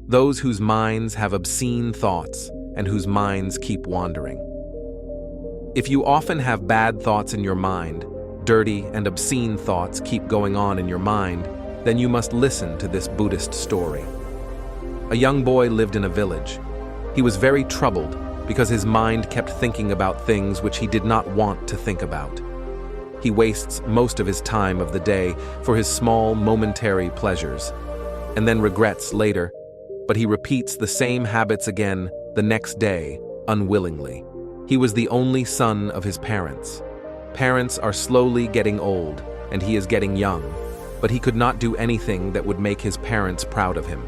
those whose minds have obscene thoughts and whose minds keep wandering. If you often have bad thoughts in your mind, dirty and obscene thoughts keep going on in your mind, then you must listen to this Buddhist story. A young boy lived in a village. He was very troubled because his mind kept thinking about things which he did not want to think about. He wastes most of his time of the day for his small, momentary pleasures, and then regrets later, but he repeats the same habits again the next day, unwillingly. He was the only son of his parents. Parents are slowly getting old, and he is getting young, but he could not do anything that would make his parents proud of him.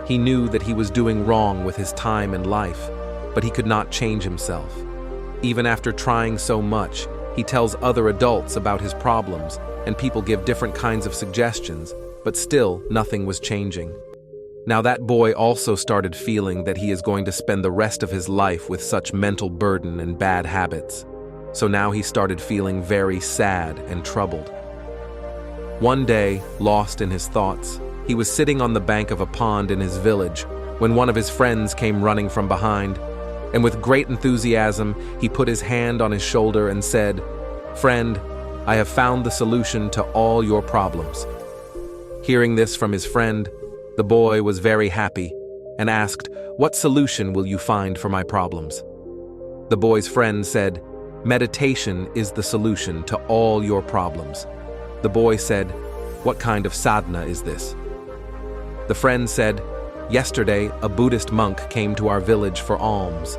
He knew that he was doing wrong with his time and life, but he could not change himself. Even after trying so much, he tells other adults about his problems, and people give different kinds of suggestions, but still nothing was changing. Now that boy also started feeling that he is going to spend the rest of his life with such mental burden and bad habits. So now he started feeling very sad and troubled. One day, lost in his thoughts, he was sitting on the bank of a pond in his village when one of his friends came running from behind, and with great enthusiasm, he put his hand on his shoulder and said, "Friend, I have found the solution to all your problems." Hearing this from his friend, the boy was very happy and asked, "What solution will you find for my problems?" The boy's friend said, "Meditation is the solution to all your problems." The boy said, "What kind of sadhana is this?" The friend said, "Yesterday, a Buddhist monk came to our village for alms.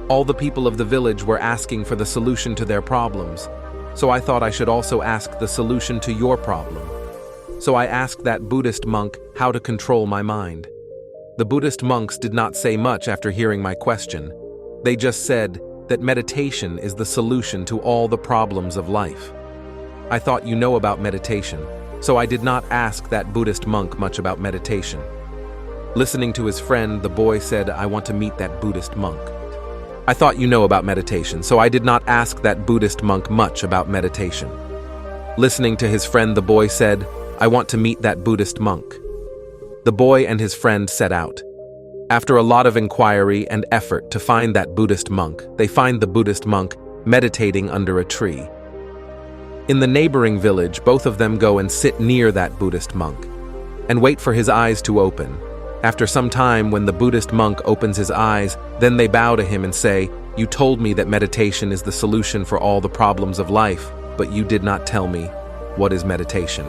All the people of the village were asking for the solution to their problems, so I thought I should also ask the solution to your problem. So I asked that Buddhist monk how to control my mind. The Buddhist monks did not say much after hearing my question. They just said that meditation is the solution to all the problems of life. I thought you know about meditation, so I did not ask that Buddhist monk much about meditation." Listening to his friend, the boy said, "I want to meet that Buddhist monk. I thought you know about meditation, so I did not ask that Buddhist monk much about meditation." Listening to his friend, the boy said, "I want to meet that Buddhist monk." The boy and his friend set out. After a lot of inquiry and effort to find that Buddhist monk, they find the Buddhist monk meditating under a tree. In the neighboring village, both of them go and sit near that Buddhist monk and wait for his eyes to open. After some time, when the Buddhist monk opens his eyes, then they bow to him and say, "You told me that meditation is the solution for all the problems of life, but you did not tell me, what is meditation?"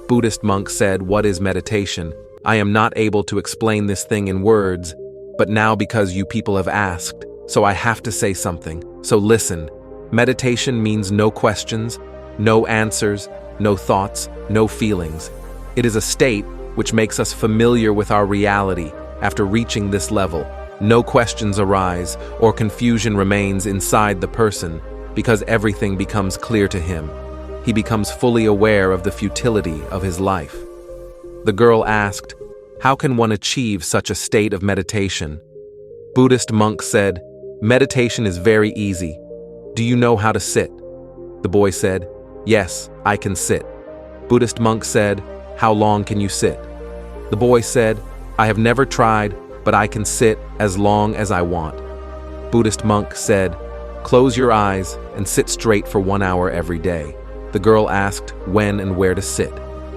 Buddhist monk said, "What is meditation? I am not able to explain this thing in words, but now because you people have asked, so I have to say something. So listen. Meditation means no questions, no answers, no thoughts, no feelings. It is a state which makes us familiar with our reality. After reaching this level, no questions arise or confusion remains inside the person because everything becomes clear to him. He becomes fully aware of the futility of his life." The girl asked, "How can one achieve such a state of meditation?" Buddhist monk said, "Meditation is very easy. Do you know how to sit?" The boy said, "Yes, I can sit." Buddhist monk said, "How long can you sit?" The boy said, "I have never tried, but I can sit as long as I want." Buddhist monk said, "Close your eyes and sit straight for 1 hour every day." The girl asked when and where to sit.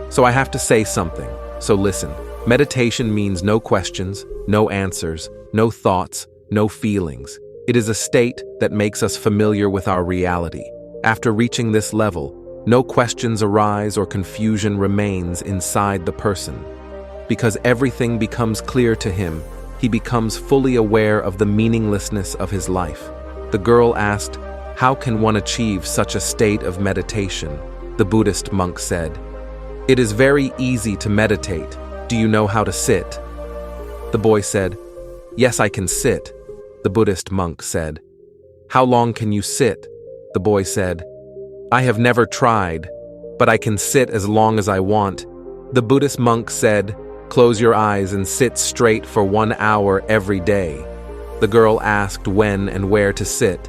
"So I have to say something, so listen. Meditation means no questions, no answers, no thoughts, no feelings. It is a state that makes us familiar with our reality. After reaching this level, no questions arise or confusion remains inside the person. Because everything becomes clear to him, he becomes fully aware of the meaninglessness of his life." The girl asked, "How can one achieve such a state of meditation?" The Buddhist monk said, "It is very easy to meditate. Do you know how to sit?" The boy said, "Yes, I can sit." The Buddhist monk said, "How long can you sit?" The boy said, "I have never tried, but I can sit as long as I want." The Buddhist monk said, "Close your eyes and sit straight for 1 hour every day." The girl asked when and where to sit.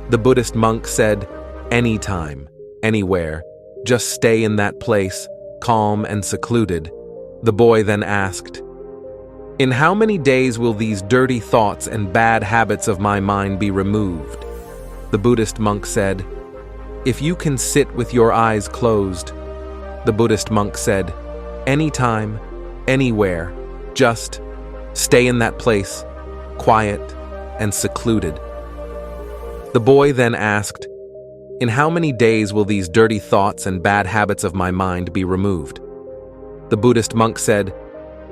The Buddhist monk said, "Anytime, anywhere. Just stay in that place, calm and secluded." The boy then asked, In how many days will these dirty thoughts and bad habits of my mind be removed? The Buddhist monk said, If you can sit with your eyes closed. The Buddhist monk said, Anytime, anywhere, just stay in that place, quiet and secluded. The boy then asked, In how many days will these dirty thoughts and bad habits of my mind be removed? The Buddhist monk said,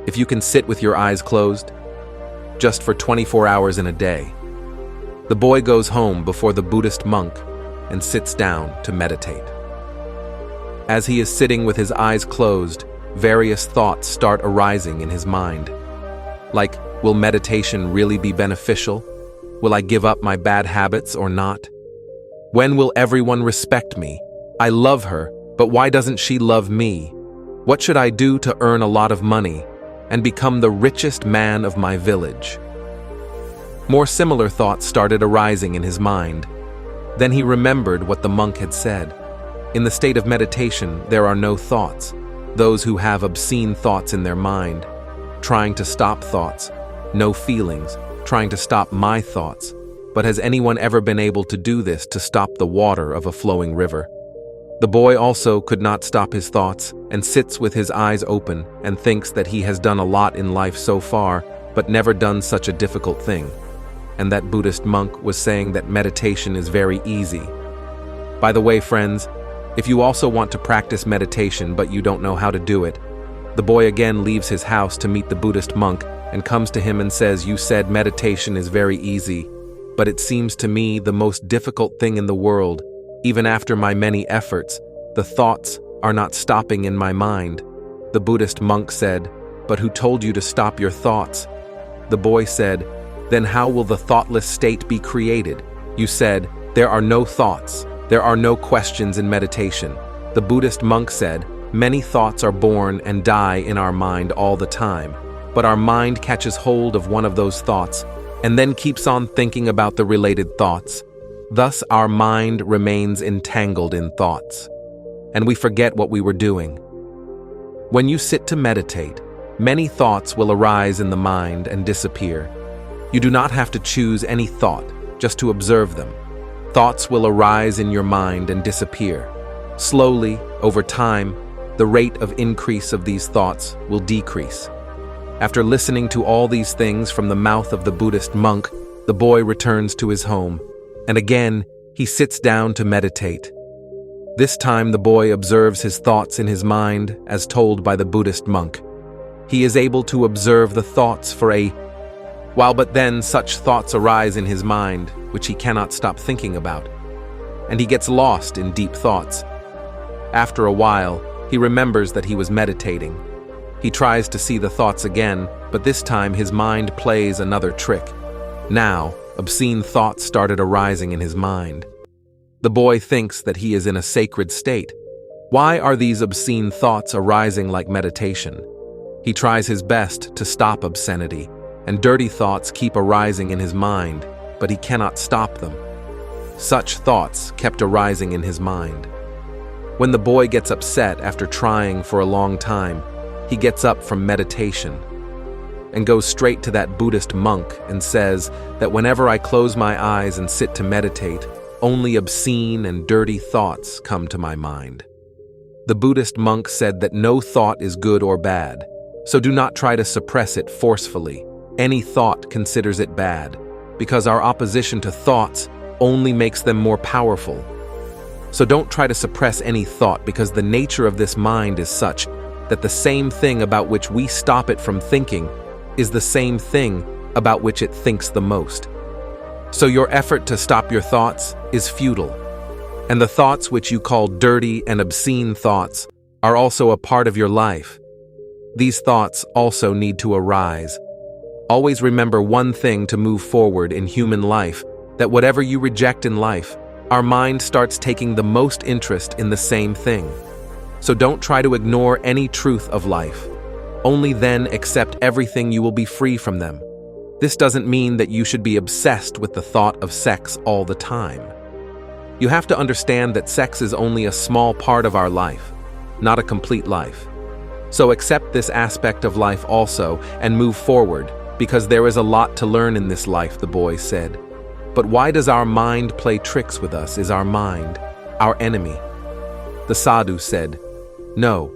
If you can sit with your eyes closed, just for 24 hours in a day. The boy goes home before the Buddhist monk and sits down to meditate. As he is sitting with his eyes closed, various thoughts start arising in his mind. Like, will meditation really be beneficial? Will I give up my bad habits or not? When will everyone respect me? I love her, but why doesn't she love me? What should I do to earn a lot of money and become the richest man of my village? More similar thoughts started arising in his mind. Then he remembered what the monk had said. In the state of meditation, there are no thoughts. Those who have obscene thoughts in their mind, trying to stop thoughts, no feelings, trying to stop my thoughts. But has anyone ever been able to do this to stop the water of a flowing river? The boy also could not stop his thoughts and sits with his eyes open and thinks that he has done a lot in life so far, but never done such a difficult thing. And that Buddhist monk was saying that meditation is very easy. By the way, friends, if you also want to practice meditation but you don't know how to do it, the boy again leaves his house to meet the Buddhist monk and comes to him and says, You said meditation is very easy, but it seems to me the most difficult thing in the world. Even after my many efforts, the thoughts are not stopping in my mind. The Buddhist monk said, But who told you to stop your thoughts? The boy said, Then how will the thoughtless state be created? You said, There are no thoughts. There are no questions in meditation. The Buddhist monk said, Many thoughts are born and die in our mind all the time, but our mind catches hold of one of those thoughts and then keeps on thinking about the related thoughts. Thus, our mind remains entangled in thoughts, and we forget what we were doing. When you sit to meditate, many thoughts will arise in the mind and disappear. You do not have to choose any thought, just to observe them. Thoughts will arise in your mind and disappear. Slowly, over time, the rate of increase of these thoughts will decrease. After listening to all these things from the mouth of the Buddhist monk, the boy returns to his home, and again, he sits down to meditate. This time the boy observes his thoughts in his mind as told by the Buddhist monk. He is able to observe the thoughts for a while, but then such thoughts arise in his mind which he cannot stop thinking about, and he gets lost in deep thoughts. After a while, he remembers that he was meditating. He tries to see the thoughts again, but this time his mind plays another trick. Now, obscene thoughts started arising in his mind. The boy thinks that he is in a sacred state. Why are these obscene thoughts arising like meditation? He tries his best to stop obscenity, and dirty thoughts keep arising in his mind, but he cannot stop them. Such thoughts kept arising in his mind. When the boy gets upset after trying for a long time, he gets up from meditation and goes straight to that Buddhist monk and says that whenever I close my eyes and sit to meditate, only obscene and dirty thoughts come to my mind. The Buddhist monk said that no thought is good or bad, so do not try to suppress it forcefully. Any thought considers it bad, because our opposition to thoughts only makes them more powerful. So don't try to suppress any thought, because the nature of this mind is such that the same thing about which we stop it from thinking is the same thing about which it thinks the most. So your effort to stop your thoughts is futile. And the thoughts which you call dirty and obscene thoughts are also a part of your life. These thoughts also need to arise. Always remember one thing to move forward in human life, that whatever you reject in life, our mind starts taking the most interest in the same thing. So don't try to ignore any truth of life. Only then accept everything, you will be free from them. This doesn't mean that you should be obsessed with the thought of sex all the time. You have to understand that sex is only a small part of our life, not a complete life. So accept this aspect of life also and move forward, because there is a lot to learn in this life, the boy said. But why does our mind play tricks with us? Is our mind our enemy? The sadhu said, no,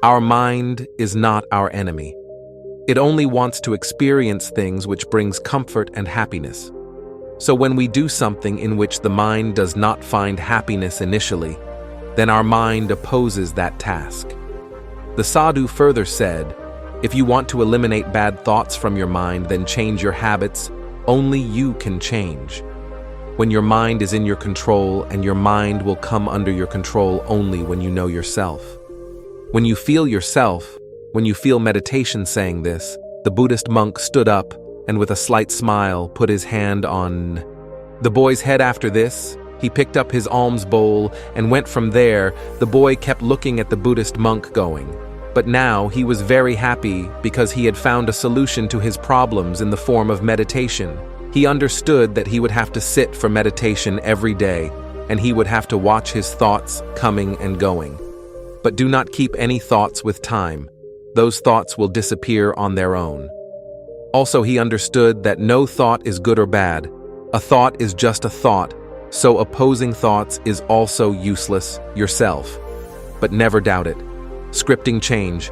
our mind is not our enemy. It only wants to experience things which brings comfort and happiness. So when we do something in which the mind does not find happiness initially, then our mind opposes that task. The sadhu further said, if you want to eliminate bad thoughts from your mind, then change your habits. Only you can change. When your mind is in your control, and your mind will come under your control only when you know yourself. When you feel yourself, when you feel meditation saying this, the Buddhist monk stood up and with a slight smile put his hand on the boy's head. After this, he picked up his alms bowl and went from there. The boy kept looking at the Buddhist monk going. But now he was very happy because he had found a solution to his problems in the form of meditation. He understood that he would have to sit for meditation every day, and he would have to watch his thoughts coming and going. But do not keep any thoughts with time. Those thoughts will disappear on their own. Also, he understood that no thought is good or bad. A thought is just a thought, so opposing thoughts is also useless yourself. But never doubt it. Scripting change,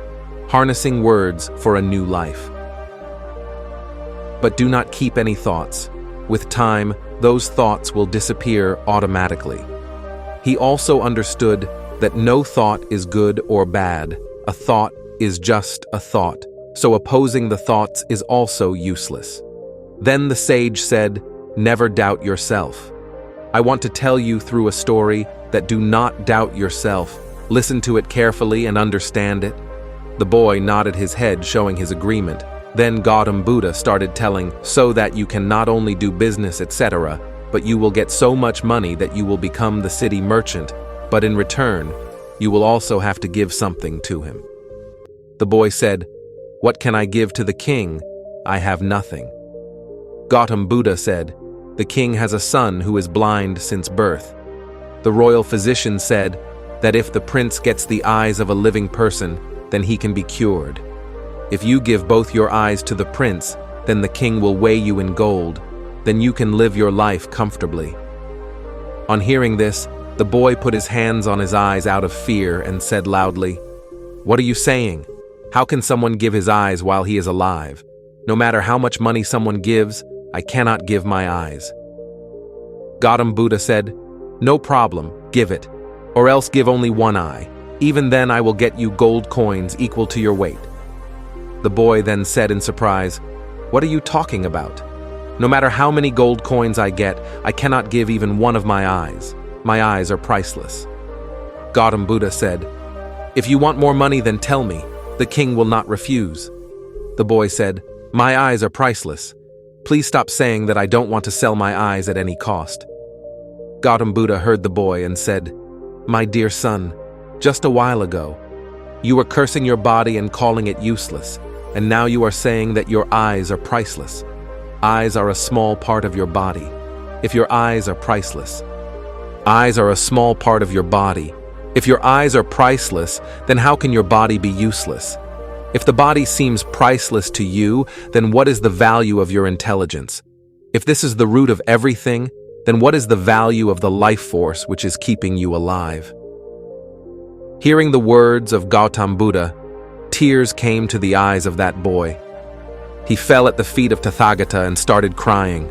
harnessing words for a new life. But do not keep any thoughts. With time, those thoughts will disappear automatically. He also understood that no thought is good or bad. A thought is just a thought, so opposing the thoughts is also useless. Then the sage said, never doubt yourself. I want to tell you through a story that do not doubt yourself. Listen to it carefully and understand it. The boy nodded his head, showing his agreement. Then Gautam Buddha started telling, so that you can not only do business, etc., but you will get so much money that you will become the city merchant, but in return, you will also have to give something to him. The boy said, what can I give to the king? I have nothing. Gautam Buddha said, the king has a son who is blind since birth. The royal physician said that if the prince gets the eyes of a living person, then he can be cured. If you give both your eyes to the prince, then the king will weigh you in gold. Then you can live your life comfortably. On hearing this, the boy put his hands on his eyes out of fear and said loudly, what are you saying? How can someone give his eyes while he is alive? No matter how much money someone gives, I cannot give my eyes. Gautam Buddha said, no problem, give it. Or else give only one eye. Even then I will get you gold coins equal to your weight. The boy then said in surprise, what are you talking about? No matter how many gold coins I get, I cannot give even one of my eyes. My eyes are priceless. Gautam Buddha said, if you want more money, then tell me. The king will not refuse. The boy said, my eyes are priceless. Please stop saying that I don't want to sell my eyes at any cost. Gautam Buddha heard the boy and said, my dear son, just a while ago, you were cursing your body and calling it useless, and now you are saying that your eyes are priceless. Eyes are a small part of your body. If your eyes are priceless, eyes are a small part of your body. If your eyes are priceless, then how can your body be useless? If the body seems priceless to you, then what is the value of your intelligence? If this is the root of everything, then what is the value of the life force which is keeping you alive? Hearing the words of Gautam Buddha, tears came to the eyes of that boy. He fell at the feet of Tathagata and started crying.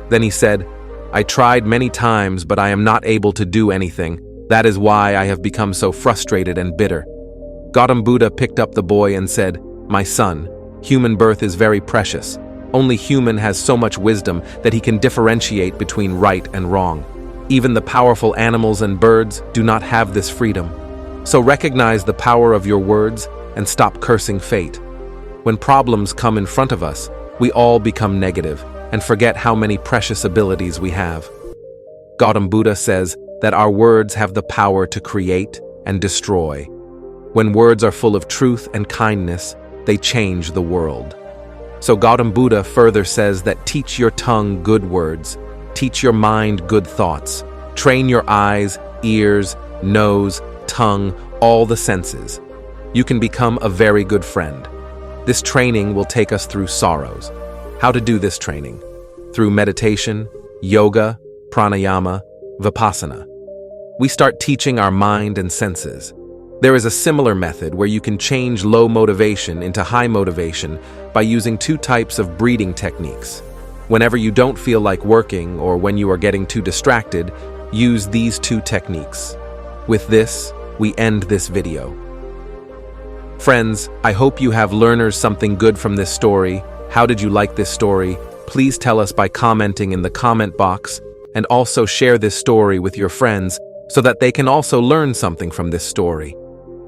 Then he said, I tried many times, but I am not able to do anything. That is why I have become so frustrated and bitter. Gautam Buddha picked up the boy and said, my son, human birth is very precious. Only human has so much wisdom that he can differentiate between right and wrong. Even the powerful animals and birds do not have this freedom. So recognize the power of your words and stop cursing fate. When problems come in front of us, we all become negative and forget how many precious abilities we have. Gautam Buddha says that our words have the power to create and destroy. When words are full of truth and kindness, they change the world. So Gautam Buddha further says that teach your tongue good words, teach your mind good thoughts, train your eyes, ears, nose, tongue, all the senses. you can become a very good friend. This training will take us through sorrows. How to do this training? Through meditation, yoga, pranayama, vipassana. We start teaching our mind and senses. There is a similar method where you can change low motivation into high motivation by using two types of breathing techniques. Whenever you don't feel like working or when you are getting too distracted, use these two techniques. With this, we end this video. Friends, I hope you have learned something good from this story. How did you like this story? Please tell us by commenting in the comment box, and also share this story with your friends so that they can also learn something from this story.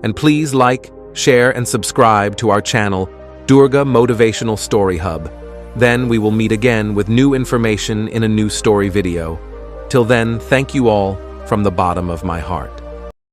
And please like, share, and subscribe to our channel, Durga Motivational Story Hub. Then we will meet again with new information in a new story video. Till then, thank you all from the bottom of my heart.